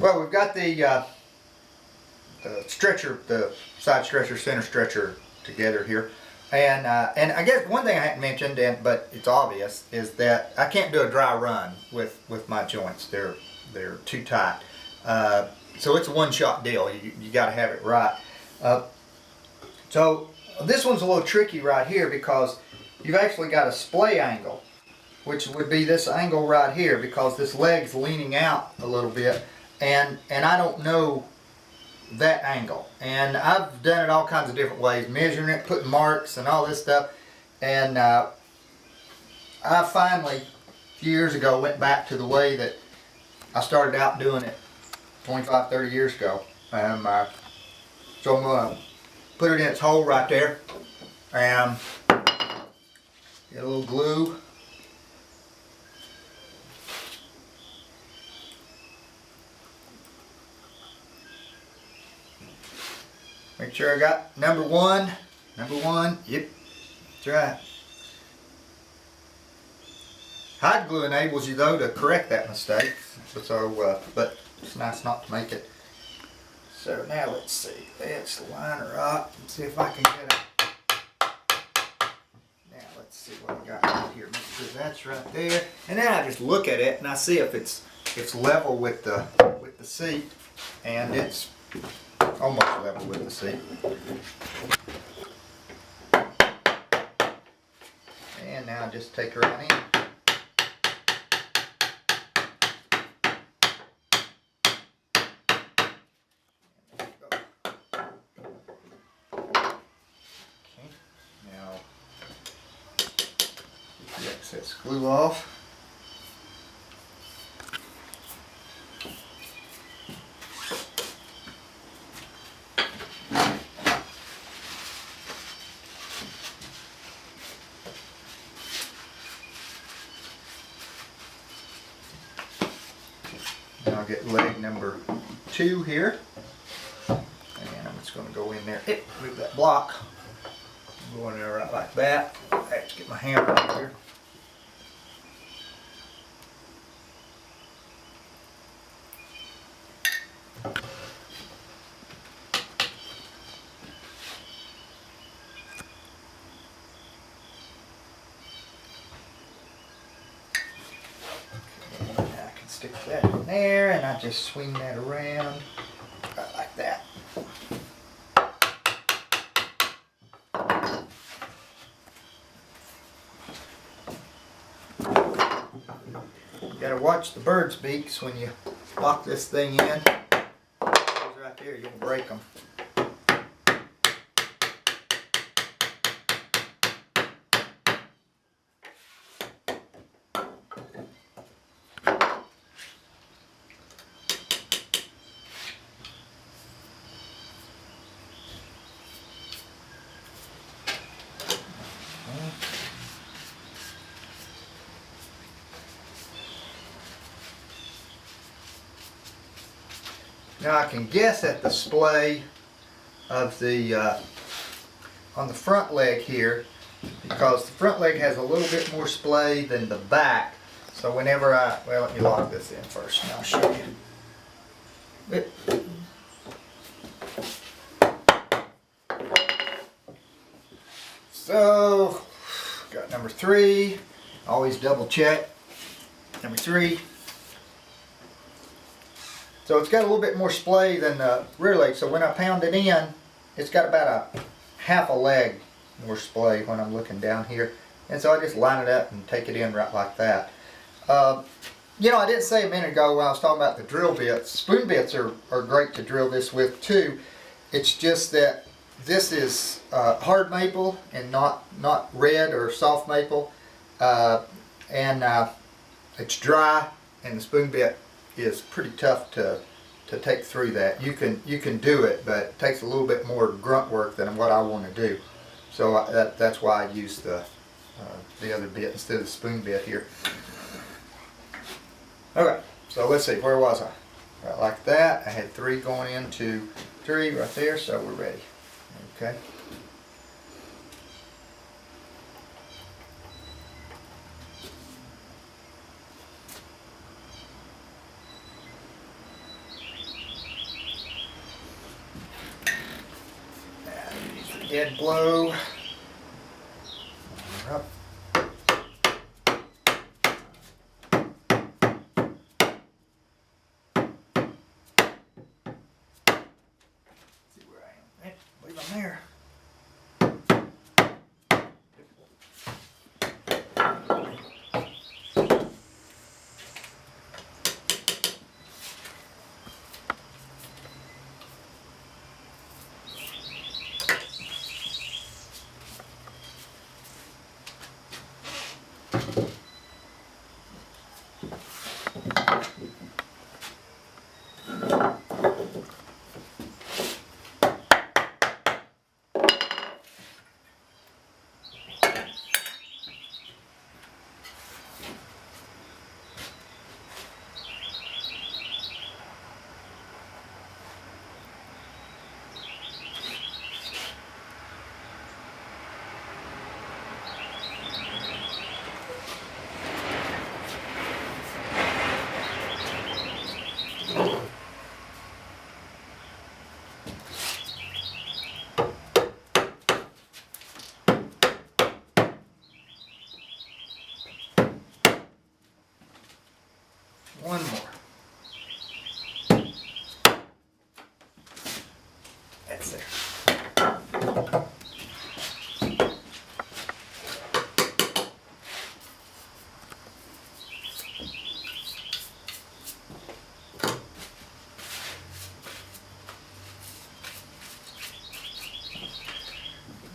Well, we've got the stretcher, the side stretcher, center stretcher together here. And I guess one thing I hadn't mentioned, but it's obvious, is that I can't do a dry run with my joints. They're too tight. So it's a one-shot deal. You got to have it right. So this one's a little tricky right here because you've actually got a splay angle, which would be this angle right here, because this leg's leaning out a little bit, and I don't know that angle. And I've done it all kinds of different ways, measuring it, putting marks and all this stuff. And I finally, a few years ago, went back to the way that I started out doing it 25, 30 years ago. So I'm going to put it in its hole right there and get a little glue. Make sure I got number one, yep, that's right. Hide glue enables you though to correct that mistake, so, but it's nice not to make it. So now let's see, let's line her up and see if I can get it. Now let's see what we got right here, make sure that's right there. And then I just look at it and I see if it's level with the seat, and it's almost level with the seat. And now just take her right in. Okay, now get the excess glue off. Now I'll get leg number 2 here, and I'm just going to go in there, move that block, go in there right like that. I have to get my hammer out here. Stick that in there, and I just swing that around right like that. You gotta watch the bird's beaks when you lock this thing in. Those right there, you'll break them. Now I can guess at the splay of the on the front leg here, because the front leg has a little bit more splay than the back. So whenever well, let me lock this in first and I'll show you. So got number 3. Always double check. Number 3. So it's got a little bit more splay than the rear leg, so when I pound it in, it's got about a half a leg more splay when I'm looking down here. And so I just line it up and take it in right like that. You know, I didn't say a minute ago when I was talking about the drill bits, spoon bits are great to drill this with too. It's just that this is hard maple and not red or soft maple. And it's dry, and the spoon bit is pretty tough to take through that. You can do it, but it takes a little bit more grunt work than what I want to do. So that's why I use the other bit instead of the spoon bit here. Okay, so let's see, where was I? Right like that. I had 3 going into 3 right there, so we're ready. Okay. dead blow. Up. See where I am. I believe I'm there. One more. That's there.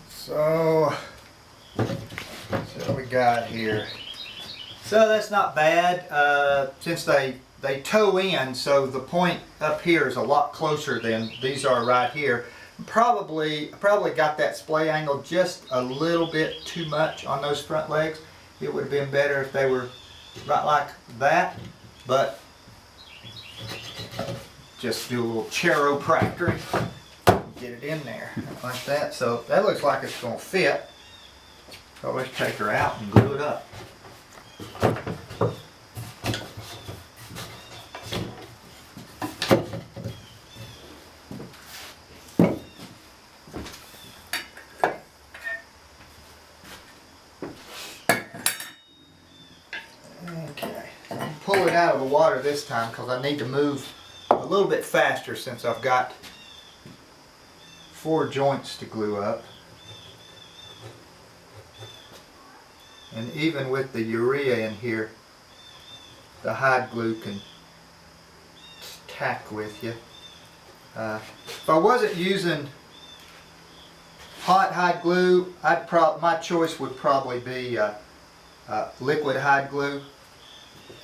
So what we got here? So that's not bad, since they toe in, so the point up here is a lot closer than these are right here. I probably got that splay angle just a little bit too much on those front legs. It would have been better if they were right like that, but just do a little chiropractic, get it in there like that. So that looks like it's going to fit. So let's take her out and glue it up. Okay, I'll pull it out of the water this time because I need to move a little bit faster since I've got 4 joints to glue up. And even with the urea in here, the hide glue can tack with you. If I wasn't using hot hide glue, my choice would probably be liquid hide glue.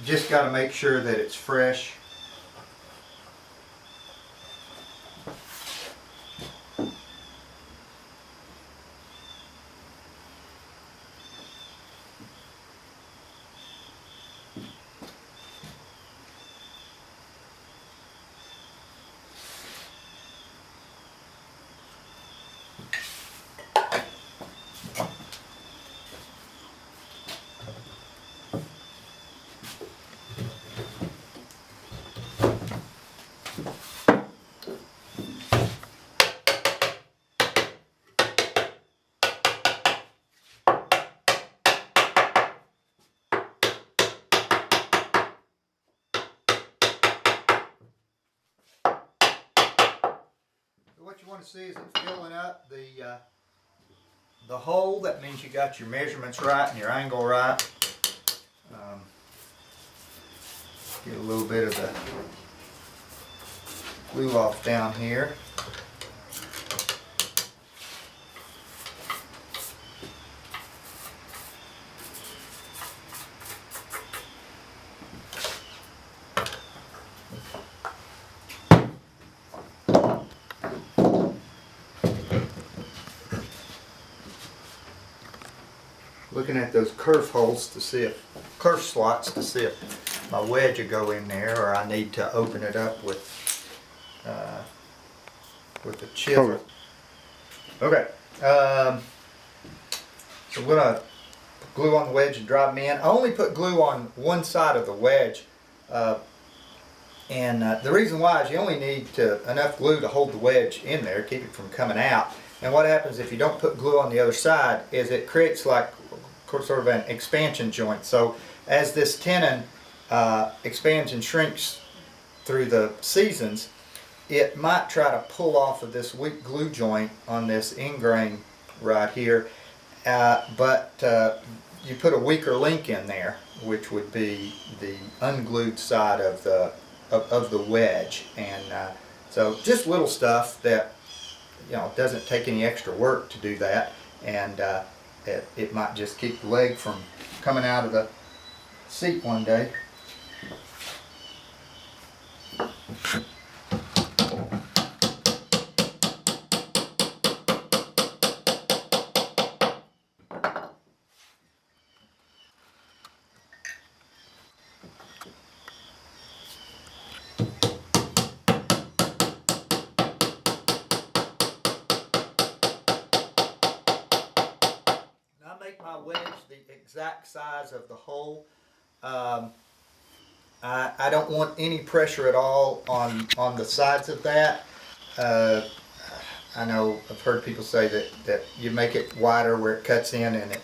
Just got to make sure that it's fresh. What you want to see is it filling up the hole. That means you got your measurements right and your angle right. Get a little bit of the glue off down here. Looking at those kerf holes to see if, kerf slots to see if my wedge will go in there, or I need to open it up with a chisel. Okay. So I'm gonna glue on the wedge and drive them in. I only put glue on one side of the wedge, and the reason why is you only need enough glue to hold the wedge in there, keep it from coming out. And what happens if you don't put glue on the other side is it creates like sort of an expansion joint. So as this tenon expands and shrinks through the seasons, it might try to pull off of this weak glue joint on this end grain right here, but you put a weaker link in there, which would be the unglued side of the wedge. And so just little stuff that, you know, doesn't take any extra work to do that, and it might just keep the leg from coming out of the seat one day. Make my wedge the exact size of the hole. I don't want any pressure at all on the sides of that. I know I've heard people say that you make it wider where it cuts in, and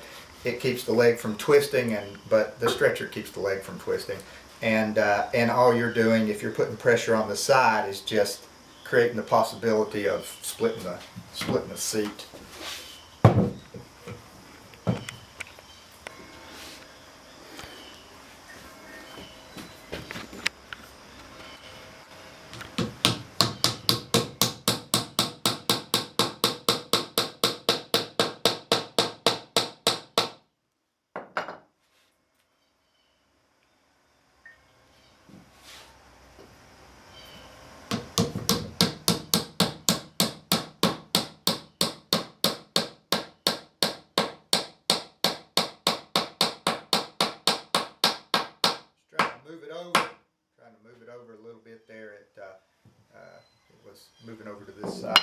it keeps the leg from twisting, but the stretcher keeps the leg from twisting. And all you're doing, if you're putting pressure on the side, is just creating the possibility of splitting the seat. Trying to move it over a little bit there. It was moving over to this side.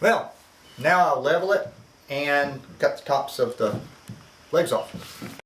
Well, now I'll level it and cut the tops of the legs off.